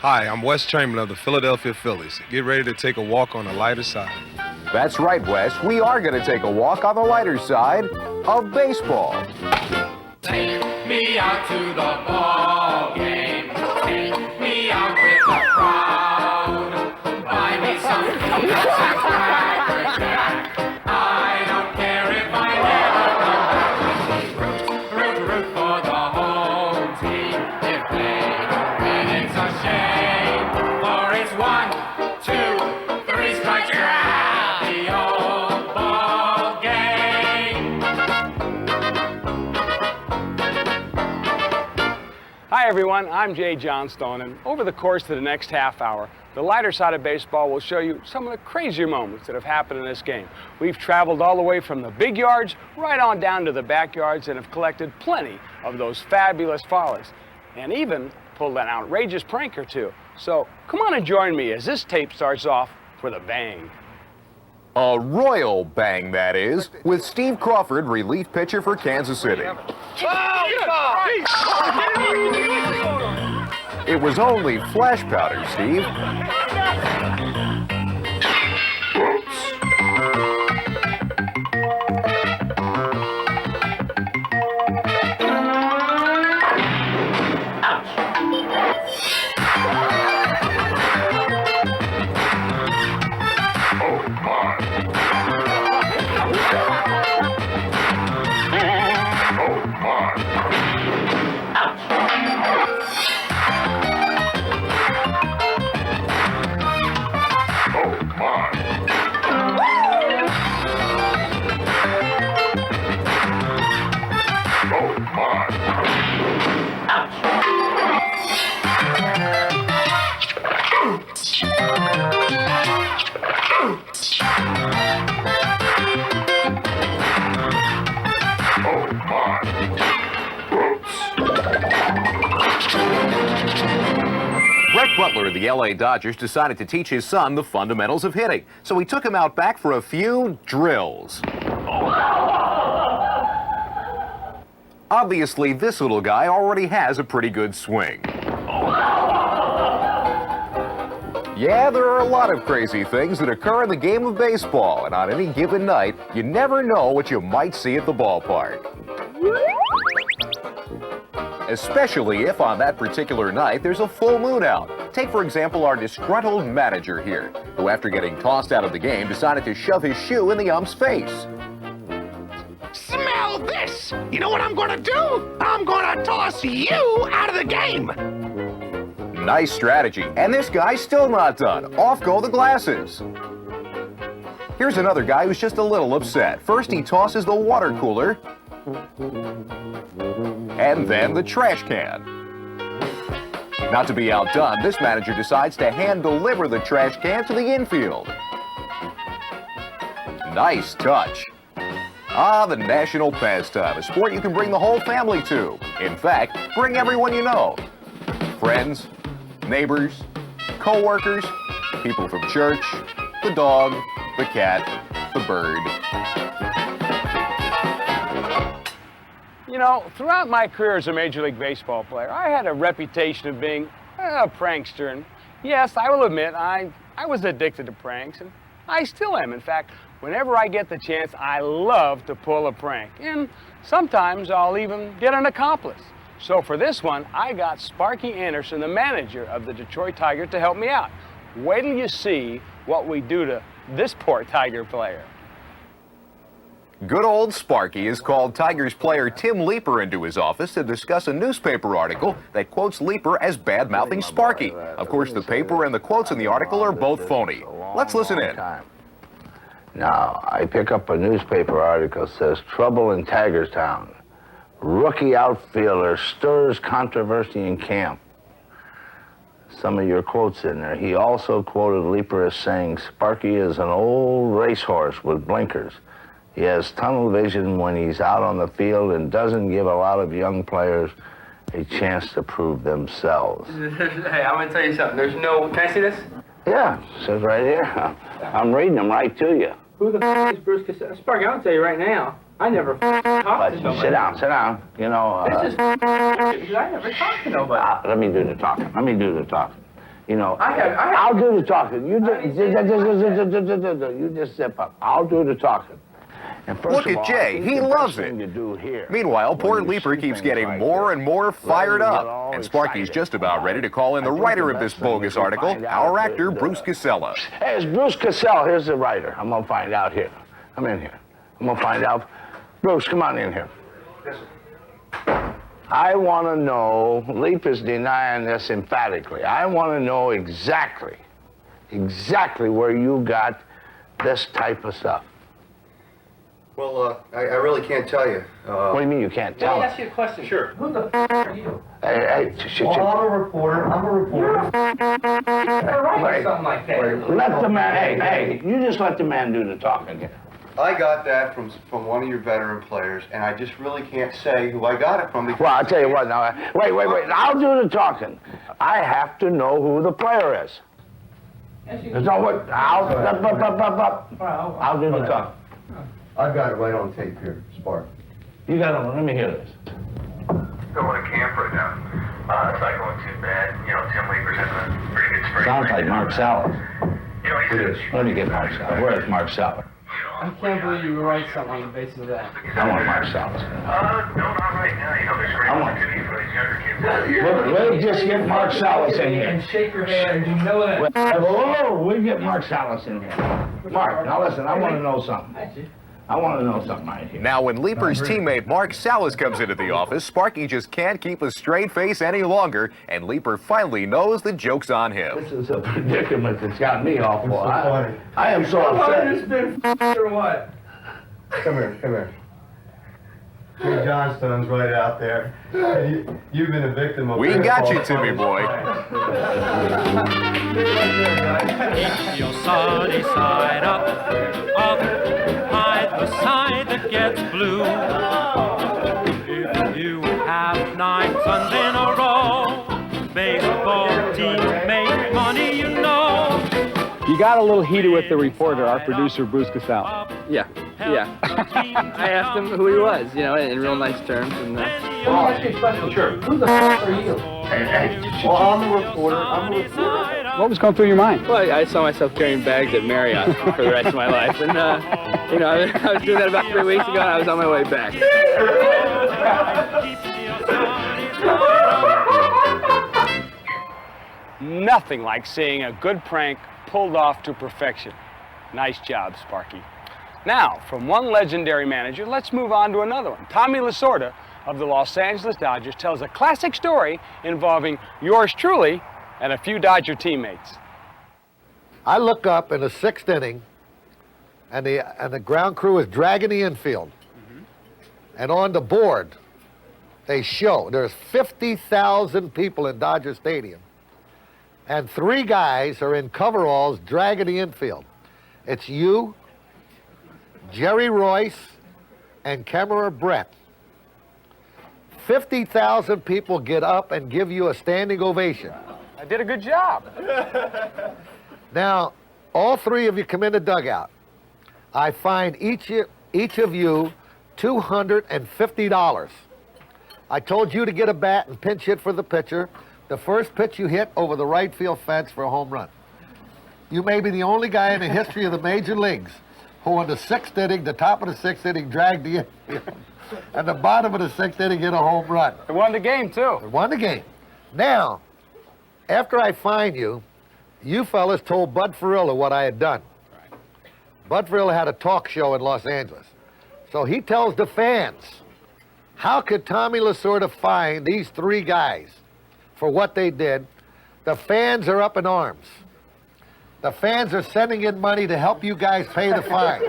Hi, I'm Wes Chamberlain of the Philadelphia Phillies. Get ready to take a walk on the lighter side. That's right, Wes. We are going to take a walk on the lighter side of baseball. Take me out to the ball game. Take me out with the crowd. Buy me some peanuts and Cracker Jack. I don't care if I never come back. Root for the home team. If they don't win, it's a shame. For it's 1, 2, 3 strikes, you're out the old ball game. Hi everyone, I'm Jay Johnstone, and over the course of the next half hour, the lighter side of baseball will show you some of the crazier moments that have happened in this game. We've traveled all the way from the big yards right on down to the backyards and have collected plenty of those fabulous follies, and even pulled an outrageous prank or two. So come on and join me as this tape starts off with a bang. A royal bang, that is, with Steve Crawford, relief pitcher for Kansas City. It was only flash powder, Steve. Brett Butler of the LA Dodgers decided to teach his son the fundamentals of hitting, so he took him out back for a few drills. Obviously, this little guy already has a pretty good swing. Yeah, there are a lot of crazy things that occur in the game of baseball, and on any given night, you never know what you might see at the ballpark. Especially if on that particular night there's a full moon out. Take, for example, our disgruntled manager here, who after getting tossed out of the game decided to shove his shoe in the ump's face. Smell this! You know what I'm gonna do? I'm gonna toss you out of the game! Nice strategy, and this guy's still not done. Off go the glasses. Here's another guy who's just a little upset. First he tosses the water cooler, and then the trash can. Not to be outdone, this manager decides to hand-deliver the trash can to the infield. Nice touch. Ah, the national pastime, a sport you can bring the whole family to. In fact, bring everyone you know. Friends, neighbors, co-workers, people from church, the dog, the cat, the bird. You know, throughout my career as a Major League Baseball player, I had a reputation of being a prankster. And yes, I will admit, I was addicted to pranks, and I still am. In fact, whenever I get the chance, I love to pull a prank. And sometimes I'll even get an accomplice. So for this one, I got Sparky Anderson, the manager of the Detroit Tigers, to help me out. Wait till you see what we do to this poor Tiger player. Good old Sparky has called Tigers player Tim Leeper into his office to discuss a newspaper article that quotes Leeper as bad-mouthing Sparky. Of course, the paper and the quotes in the article are both phony. Let's listen in. Now, I pick up a newspaper article that says, trouble in Tigerstown. Rookie outfielder stirs controversy in camp. Some of your quotes in there. He also quoted Leeper as saying, Sparky is an old racehorse with blinkers. He has tunnel vision when he's out on the field and doesn't give a lot of young players a chance to prove themselves. Hey, I'm gonna tell you something. There's no, can I see this? Yeah, it says right here. I'm reading them right to you. Who the f is Bruce Casella? Sparky, I'll tell you right now. I never talked to somebody. Sit down. You know, This is because I never talked to nobody. let me do the talking. You know, I I'll do the talking. You just zip up. I'll do the talking. And first Look of at all, Jay. I think He the loves best it. thing to do here, Meanwhile, poor when you Leaper see keeps things getting like more this, and more rather fired than get up. all And Sparky's excited, just about ready to call in the I think writer of the this best thing bogus is to article, find out our actor, that, Bruce Casella. Hey, it's Bruce Cassell. Here's the writer. I'm gonna find out here. I'm in here. I'm gonna find out. Bruce, come on in here. I want to know, Leap is denying this emphatically. I want to know exactly where you got this type of stuff. Well, I really can't tell you. What do you mean you can't Let tell me us? ask you a question. Sure. Who the are you? Hey, Well, I'm a reporter. You're writing something like that. let the man, hey, you just let the man do the talking here. I got that from one of your veteran players, and I just really can't say who I got it from. Because Well, I'll tell you what now. Wait. I'll do the talking. I have to know who the player is. There's no what. I'll do the talking. I've got it right on tape here, Spark. You got it. Let me hear this. Going to camp right now. It's not going too bad. You know, Tim Leaper's having a pretty good spring. Sounds like Mark Salad. You know, he's Let me get Mark Salad. Where's Mark Salad? I can't believe you would write something on the basis of that. I want Mark Salad. no, not right now. You know, they're screaming want- opportunity for these younger kids. We'll just get Mark Salas in And here. shake your hand, you know that. Whoa, we'll get Mark Salas in here. Mark, now listen, I want to know something. I want to know something right here. Now, when Leaper's teammate Mark Salas comes into the office, Sparky just can't keep a straight face any longer, and Leaper finally knows the joke's on him. This is a predicament that's got me awful. so funny. I am so upset. been or what? Come here. Jay Johnstone's right out there. And you've been a victim of... We got you, Timmy boy. Your sunny side up, hide the side that gets blue. If you have 9 suns in a row, baseball teams make money, you know. You got a little heated with the reporter, our producer, Bruce Casell. Yeah. I asked him who he was, you know, in real nice terms. And let me ask you a question. Sure. Who the are you? Well, I'm a reporter. What was going through your mind? Well, I saw myself carrying bags at Marriott for the rest of my life, and you know, I was doing that about 3 weeks ago, and I was on my way back. Nothing like seeing a good prank pulled off to perfection. Nice job, Sparky. Now, from one legendary manager, let's move on to another one. Tommy Lasorda of the Los Angeles Dodgers tells a classic story involving yours truly and a few Dodger teammates. I look up in the 6th inning, and the ground crew is dragging the infield. And on the board, they show there's 50,000 people in Dodger Stadium, and 3 guys are in coveralls dragging the infield. It's you, Jerry Royce, and Kemmerer Brett. 50,000 people get up and give you a standing ovation. I did a good job. Now, all 3 of you come in the dugout. I find each of you $250. I told you to get a bat and pinch hit for the pitcher. The first pitch you hit over the right field fence for a home run. You may be the only guy in the history of the major leagues who in the 6th inning, the top of the 6th inning, dragged the infield, and the bottom of the 6th inning hit a home run. I won the game, too. They won the game. Now, after I find you, you fellas told Bud Ferrilla what I had done. Bud Ferrilla had a talk show in Los Angeles. So he tells the fans, how could Tommy Lasorda find these 3 guys for what they did? The fans are up in arms. The fans are sending in money to help you guys pay the fine.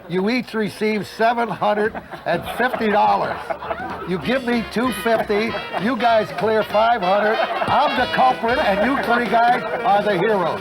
You each receive $750. You give me $250. You guys clear $500. I'm the culprit, and you 3 guys are the heroes.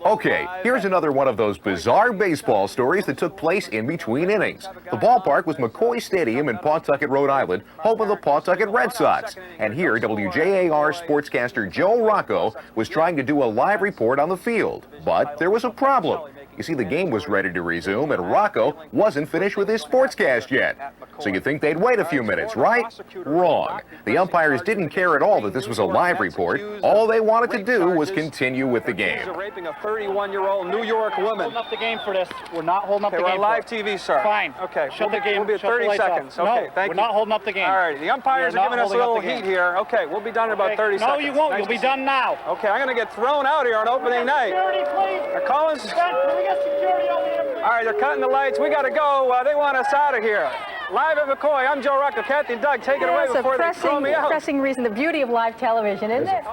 Okay, here's another one of those bizarre baseball stories that took place in between innings. The ballpark was McCoy Stadium in Pawtucket, Rhode Island, home of the Pawtucket Red Sox. And here, WJAR sportscaster Joe Rocco was trying to do a live report on the field. But there was a problem. You see, the game was ready to resume, and Rocco wasn't finished with his sportscast yet. So you think they'd wait a few minutes, right? Wrong. The umpires didn't care at all that this was a live report. All they wanted to do was continue with the game. Raping a 31-year-old New York woman. Holding up the game for this. We're not holding up the We're game. on live TV, sir. Fine. Okay. Shut the game. We'll be at shut the 30 lights seconds. off. Okay, No, thank we're you. not holding up the game. All right. The umpires We're are not giving us a holding up little the heat game. here. Okay, we'll be done in about Okay. 30 No, seconds. you won't. Nice You'll be to see done now. Okay, I'm going to get thrown out here on opening night. Security, please. They're calling. Ben, can we get security over here, please? All right, they're cutting the lights. We got to go. They want us out of here. Live at McCoy, I'm Joe Rocco. Kathy and Doug, take it away That's before a they throw me out. pressing reason, the beauty of live television, isn't it?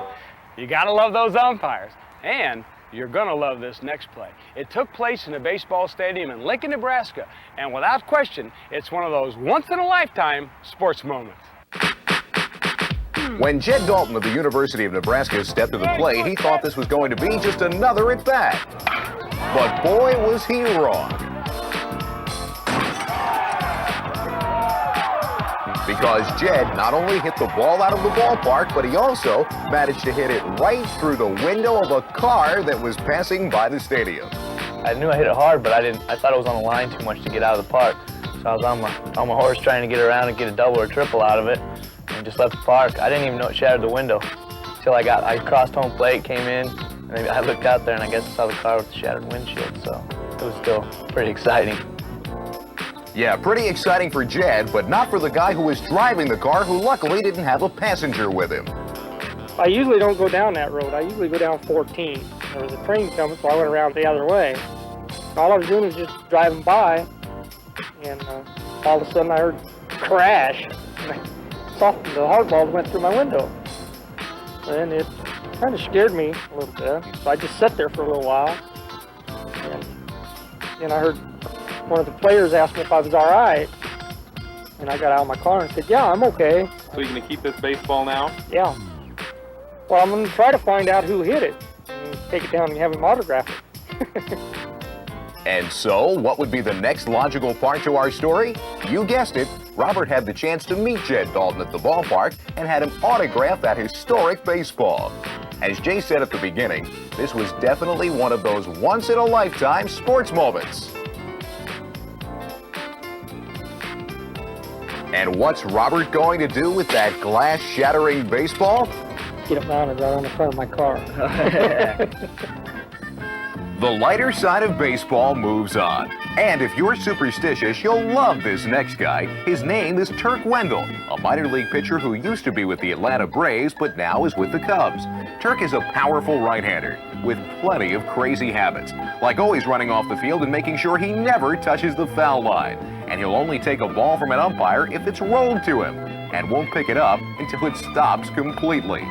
You gotta love those umpires. And you're gonna love this next play. It took place in a baseball stadium in Lincoln, Nebraska. And without question, it's one of those once-in-a-lifetime sports moments. When Jed Dalton of the University of Nebraska stepped to the plate, he thought this was going to be just another at-bat. But boy, was he wrong. Because Jed not only hit the ball out of the ballpark, but he also managed to hit it right through the window of a car that was passing by the stadium. I knew I hit it hard, but I thought it was on the line too much to get out of the park. So I was on my horse trying to get around and get a double or triple out of it, and just left the park. I didn't even know it shattered the window until I crossed home plate, came in, and I looked out there and I guess I saw the car with the shattered windshield. So it was still pretty exciting. Yeah, pretty exciting for Jed, but not for the guy who was driving the car, who luckily didn't have a passenger with him. I usually don't go down that road. I usually go down 14. There was a train coming, so I went around the other way. All I was doing was just driving by, and all of a sudden I heard crash. The hard ball went through my window. And it kind of scared me a little bit. So I just sat there for a little while. And then I heard one of the players asked me if I was all right. And I got out of my car and said, yeah, I'm okay. So you're going to keep this baseball now? Yeah. Well, I'm going to try to find out who hit it and take it down and have him autograph it. And so, what would be the next logical part to our story? You guessed it, Robert had the chance to meet Jed Dalton at the ballpark and had him autograph that historic baseball. As Jay said at the beginning, this was definitely one of those once-in-a-lifetime sports moments. And what's Robert going to do with that glass-shattering baseball? Get it mounted right on the front of my car. The lighter side of baseball moves on. And if you're superstitious, you'll love this next guy. His name is Turk Wendell, a minor league pitcher who used to be with the Atlanta Braves, but now is with the Cubs. Turk is a powerful right-hander with plenty of crazy habits, like always running off the field and making sure he never touches the foul line. And he'll only take a ball from an umpire if it's rolled to him, and won't pick it up until it stops completely.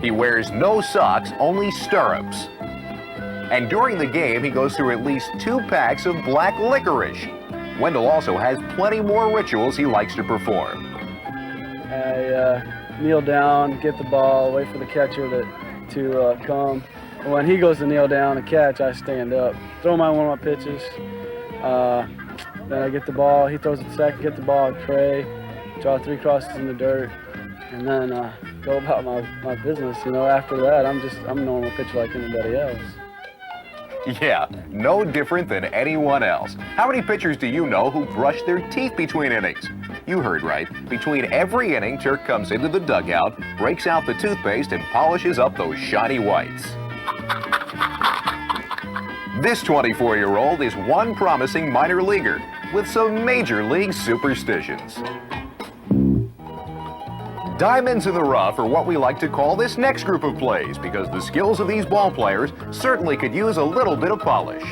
He wears no socks, only stirrups. And during the game, he goes through at least 2 packs of black licorice. Wendell also has plenty more rituals he likes to perform. I kneel down, get the ball, wait for the catcher to come. And when he goes to kneel down to catch, I stand up, throw my one of my pitches. Then I get the ball, he throws it second, get the ball, I pray, draw 3 crosses in the dirt, and then go about my business. You know, after that, I'm a normal pitcher like anybody else. Yeah, no different than anyone else. How many pitchers do you know who brush their teeth between innings? You heard right. Between every inning, Turk comes into the dugout, breaks out the toothpaste, and polishes up those shiny whites. This 24-year-old is one promising minor leaguer with some major league superstitions. Diamonds in the rough are what we like to call this next group of plays, because the skills of these ball players certainly could use a little bit of polish.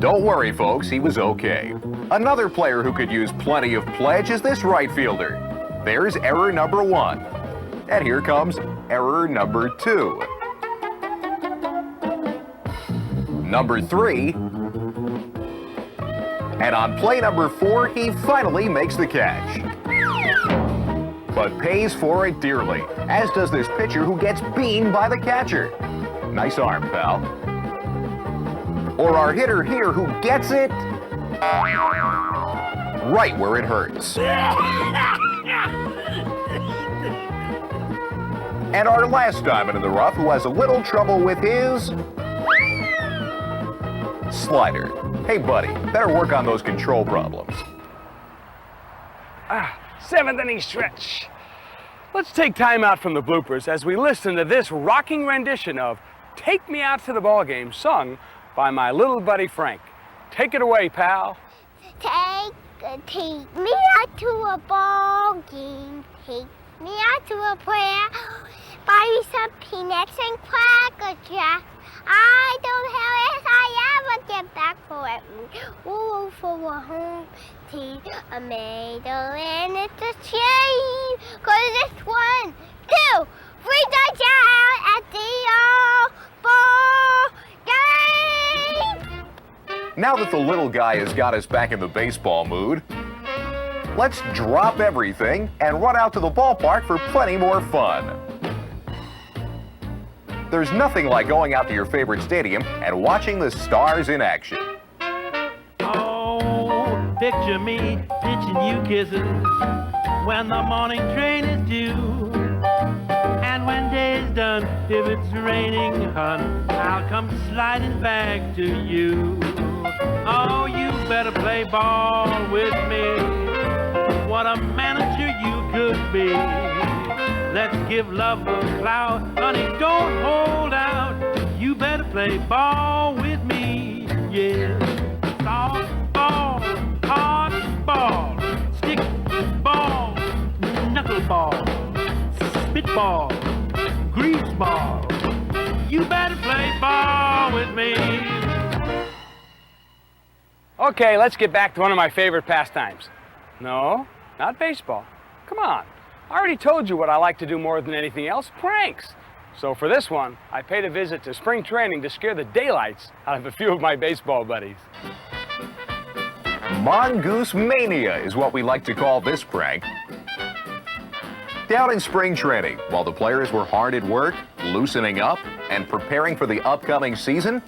Don't worry, folks, he was okay. Another player who could use plenty of pledge is this right fielder. There's error number 1. And here comes error number 2. Number 3. And on play number 4, he finally makes the catch. But pays for it dearly, as does this pitcher who gets beamed by the catcher. Nice arm, pal. Or our hitter here who gets it right where it hurts. And our last diamond in the rough who has a little trouble with his slider. Hey, buddy, better work on those control problems. Seventh inning stretch. Let's take time out from the bloopers as we listen to this rocking rendition of Take Me Out to the Ball Game, sung by my little buddy Frank. Take it away, pal. Take me out to a ball game. Take me out to a prayer. Buy me some peanuts and Cracker Jacks. I don't have as I ever get back for it. Ooh, for a home team, a medal, and it's a shame. 'Cause it's 1, 2, 3 touchdowns at the all-ball game. Now that the little guy has got us back in the baseball mood, let's drop everything and run out to the ballpark for plenty more fun. There's nothing like going out to your favorite stadium and watching the stars in action. Oh, picture me pinching you kisses when the morning train is due. And when day's done, if it's raining, hun, I'll come sliding back to you. Oh, you better play ball with me. What a manager you could be. Let's give love a clout, honey, don't hold out. You better play ball with me, yeah. Soft ball, hard ball, stick ball, knuckle ball, spitball, grease ball. You better play ball with me. Okay, let's get back to one of my favorite pastimes. No, not baseball. Come on. I already told you what I like to do more than anything else, pranks. So for this one, I paid a visit to spring training to scare the daylights out of a few of my baseball buddies. Mongoose Mania is what we like to call this prank. Down in spring training, while the players were hard at work, loosening up, and preparing for the upcoming season,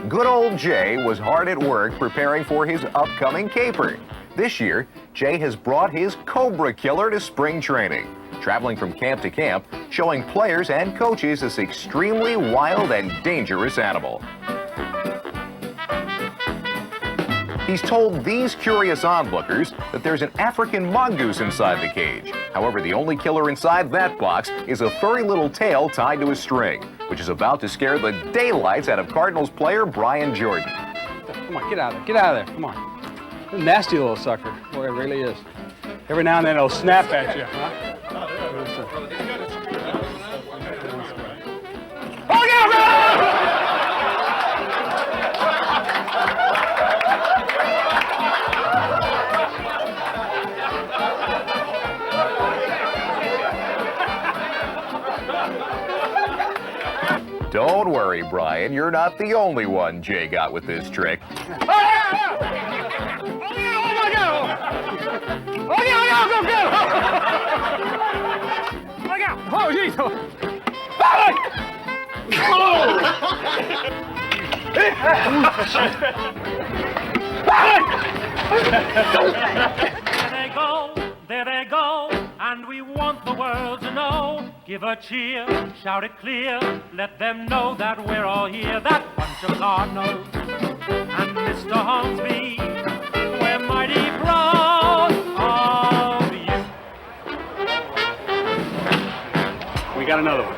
good old Jay was hard at work preparing for his upcoming caper. This year, Jay has brought his Cobra Killer to spring training, traveling from camp to camp, showing players and coaches this extremely wild and dangerous animal. He's told these curious onlookers that there's an African mongoose inside the cage. However, the only killer inside that box is a furry little tail tied to a string, which is about to scare the daylights out of Cardinals player Brian Jordan. Come on, get out of there. Get out of there. Come on. A nasty little sucker. Boy, it really is. Every now and then it'll snap at you, huh? Oh, Don't worry, Brian. You're not the only one Jay got with this trick. Oh, geez. There they go, and we want the world to know. Give a cheer, shout it clear, let them know that we're all here. That bunch of Cardinals and Mr. Hornsby, we're mighty proud of you. We got another one.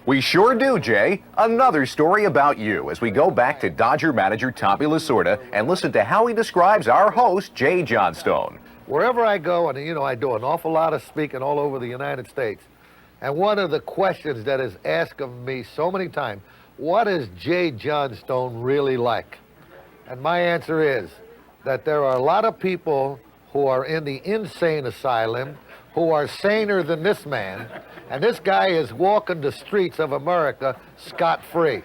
We sure do, Jay. Another story about you as we go back to Dodger manager Tommy Lasorda and listen to how he describes our host, Jay Johnstone. Wherever I go, and you know, I do an awful lot of speaking all over the United States. And one of the questions that is asked of me so many times, what is Jay Johnstone really like? And my answer is that there are a lot of people who are in the insane asylum who are saner than this man, and this guy is walking the streets of America scot-free.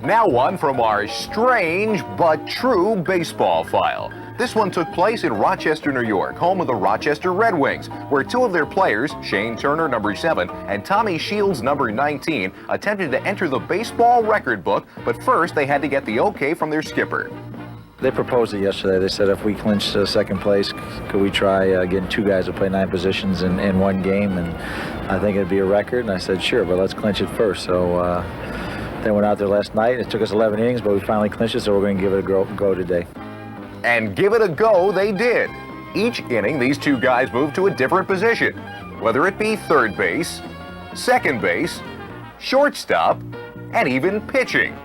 Now one from our strange but true baseball file. This one took place in Rochester, New York, home of the Rochester Red Wings, where two of their players, Shane Turner, number 7, and Tommy Shields, number 19, attempted to enter the baseball record book, but first they had to get the okay from their skipper. They proposed it yesterday. They said if we clinch second place, could we try getting 2 guys to play 9 positions in one game? And I think it'd be a record. And I said, sure, but let's clinch it first. So they went out there last night. It took us 11 innings, but we finally clinched it, so we're going to give it a go today. And give it a go they did. Each inning, these 2 guys moved to a different position, whether it be third base, second base, shortstop, and even pitching.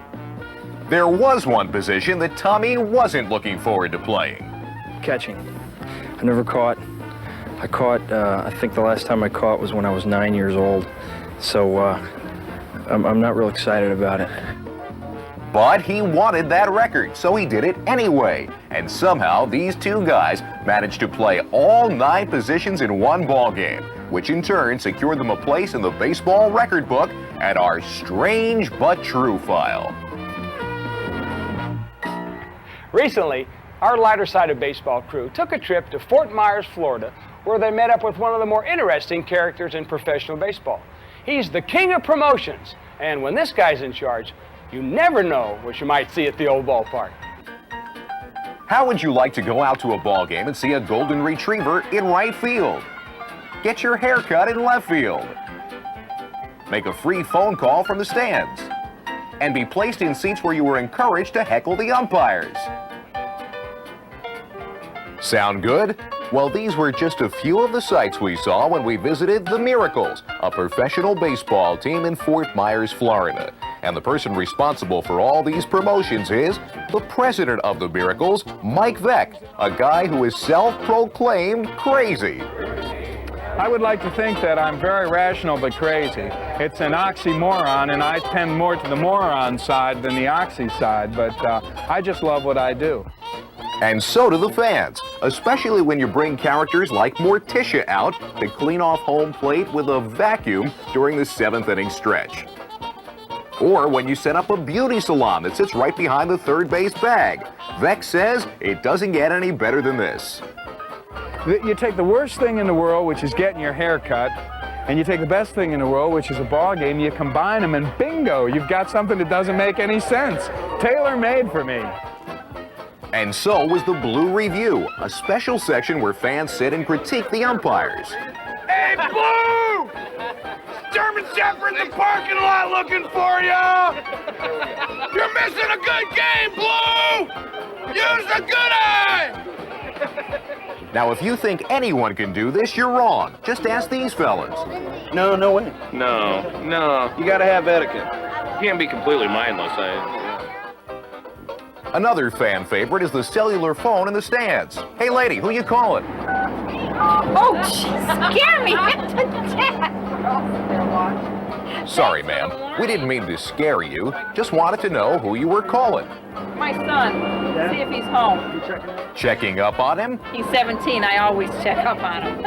There was one position that Tommy wasn't looking forward to playing. Catching. I never caught. I caught, I think the last time I caught was when I was 9 years old. So I'm not real excited about it. But he wanted that record, so he did it anyway. And somehow these 2 guys managed to play all 9 positions in one ball game, which in turn secured them a place in the baseball record book and our strange but true file. Recently, our lighter side of baseball crew took a trip to Fort Myers, Florida, where they met up with one of the more interesting characters in professional baseball. He's the king of promotions, and when this guy's in charge, you never know what you might see at the old ballpark. How would you like to go out to a ball game and see a golden retriever in right field? Get your hair cut in left field? Make a free phone call from the stands? And be placed in seats where you were encouraged to heckle the umpires? Sound good? Well, these were just a few of the sights we saw when we visited the Miracles, a professional baseball team in Fort Myers, Florida. And the person responsible for all these promotions is the president of the Miracles, Mike Veck, a guy who is self-proclaimed crazy. I would like to think that I'm very rational but crazy. It's an oxymoron, and I tend more to the moron side than the oxy side, but I just love what I do. And so do the fans, especially when you bring characters like Morticia out to clean off home plate with a vacuum during the 7th inning stretch. Or when you set up a beauty salon that sits right behind the third base bag. Veck says it doesn't get any better than this. You take the worst thing in the world, which is getting your hair cut, and you take the best thing in the world, which is a ball game, you combine them, and bingo, you've got something that doesn't make any sense. Tailor-made for me. And so was the Blue Review, a special section where fans sit and critique the umpires. Hey, Blue! German Shepherd in the parking lot looking for you! You're missing a good game, Blue! Use the good eye! Now, if you think anyone can do this, you're wrong. Just ask these fellas. No way. No. You gotta have etiquette. You can't be completely mindless. Another fan favorite is the cellular phone in the stands. Hey, lady, who you calling? Oh, scare me to death. Sorry, ma'am. We didn't mean to scare you. Just wanted to know who you were calling. My son. See if he's home. Checking up on him? He's 17. I always check up on him.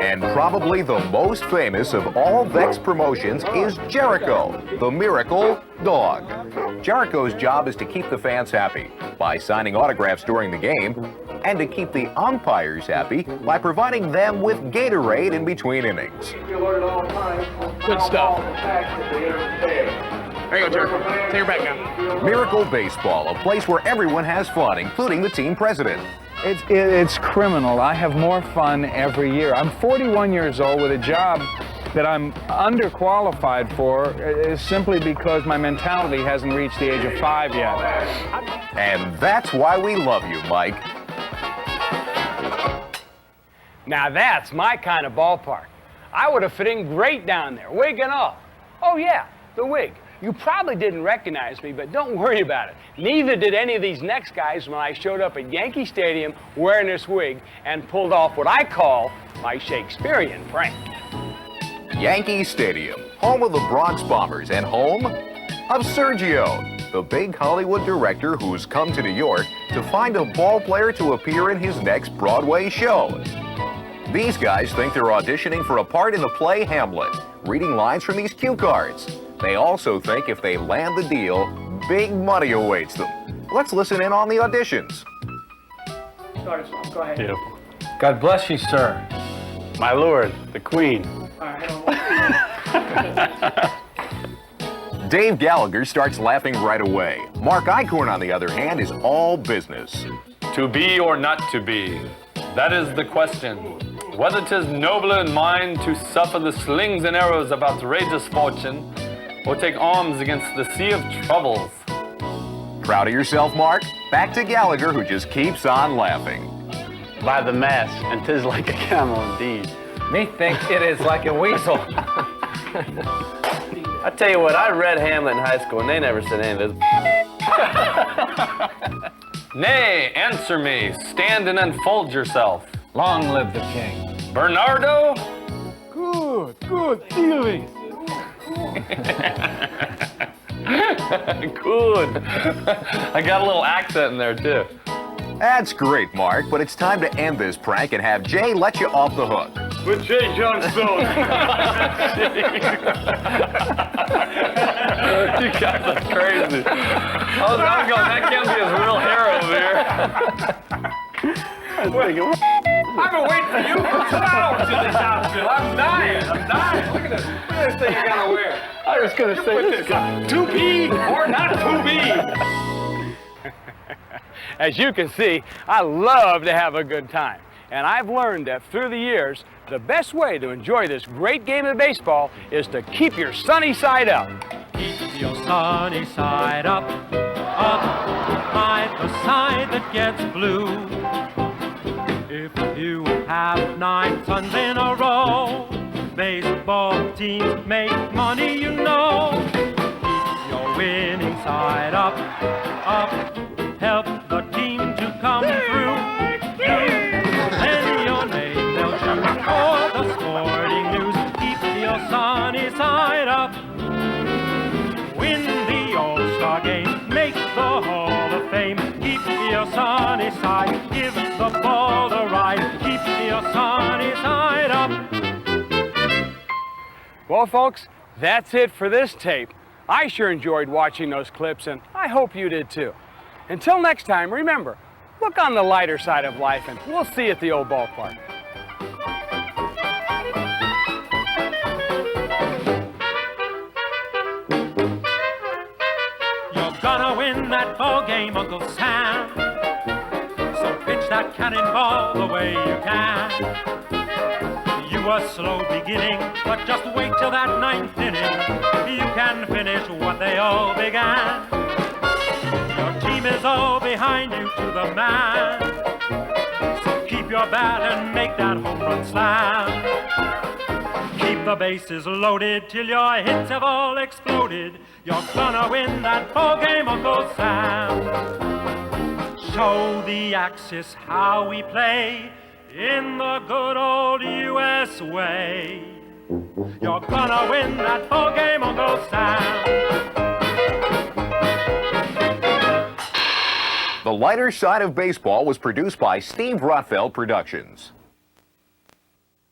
And probably the most famous of all Veck's promotions is Jericho, the Miracle Dog. Jericho's job is to keep the fans happy by signing autographs during the game and to keep the umpires happy by providing them with Gatorade in between innings. Good stuff. There you go, Jericho. Take her back now. Miracle Baseball, a place where everyone has fun, including the team president. It's criminal. I have more fun every year. I'm 41 years old with a job that I'm underqualified for simply because my mentality hasn't reached the age of 5 yet. And that's why we love you, Mike. Now that's my kind of ballpark. I would have fit in great down there, wig and all. Oh yeah, the wig. You probably didn't recognize me, but don't worry about it. Neither did any of these next guys when I showed up at Yankee Stadium wearing this wig and pulled off what I call my Shakespearean prank. Yankee Stadium, home of the Bronx Bombers and home of Sergio, the big Hollywood director who's come to New York to find a ball player to appear in his next Broadway show. These guys think they're auditioning for a part in the play Hamlet, reading lines from these cue cards. They also think if they land the deal, big money awaits them. Let's listen in on the auditions. Go ahead. Beautiful. God bless you, sir. My lord, the queen. Dave Gallagher starts laughing right away. Mark Eichhorn, on the other hand, is all business. To be or not to be, that is the question. Whether 'tis nobler in mind to suffer the slings and arrows of outrageous fortune, or take arms against the sea of troubles. Proud of yourself, Mark? Back to Gallagher, who just keeps on laughing. By the mass, and 'tis like a camel indeed. Me think it is like a weasel. I tell you what, I read Hamlet in high school and they never said any of this. Nay, answer me. Stand and unfold yourself. Long live the king. Bernardo? Good feelings. Good. I got a little accent in there too. That's great, Mark, but it's time to end this prank and have Jay let you off the hook. With Jay Johnstone. You guys are crazy. I was going, that can't be his real hair over here. I've been waiting for you for 2 hours in this outfit. I'm dying. Look at this. Look at this thing you gotta wear. I was going to say this. To be or not to be. As you can see, I love to have a good time. And I've learned that through the years, the best way to enjoy this great game of baseball is to keep your sunny side up. Keep your sunny side up, by the side that gets blue. If you have 9 suns in a row, baseball teams make money, you know. Keep your winning side up, help the team to come through. Then your name they'll choose for the sporting news. Keep your sunny side up. Win the All-Star game, make the Hall of Fame. Keep your sunny side, give the ball the ride. Keep your sunny side up. Well, folks, that's it for this tape. I sure enjoyed watching those clips, and I hope you did too. Until next time, remember, look on the lighter side of life, and we'll see you at the old ballpark. You're gonna win that ball game, Uncle Sam. So pitch that cannonball the way you can. You were slow beginning, but just wait till that 9th inning. You can finish what they all began. Your team is all behind you to the man. So keep your bat and make that home run slam. Keep the bases loaded till your hits have all exploded. You're gonna win that ball game, Uncle Sam. Show the Axis how we play in the good old U.S. way. You're gonna win that ball game, Uncle Sam. The Lighter Side of Baseball was produced by Steve Rotfeld Productions.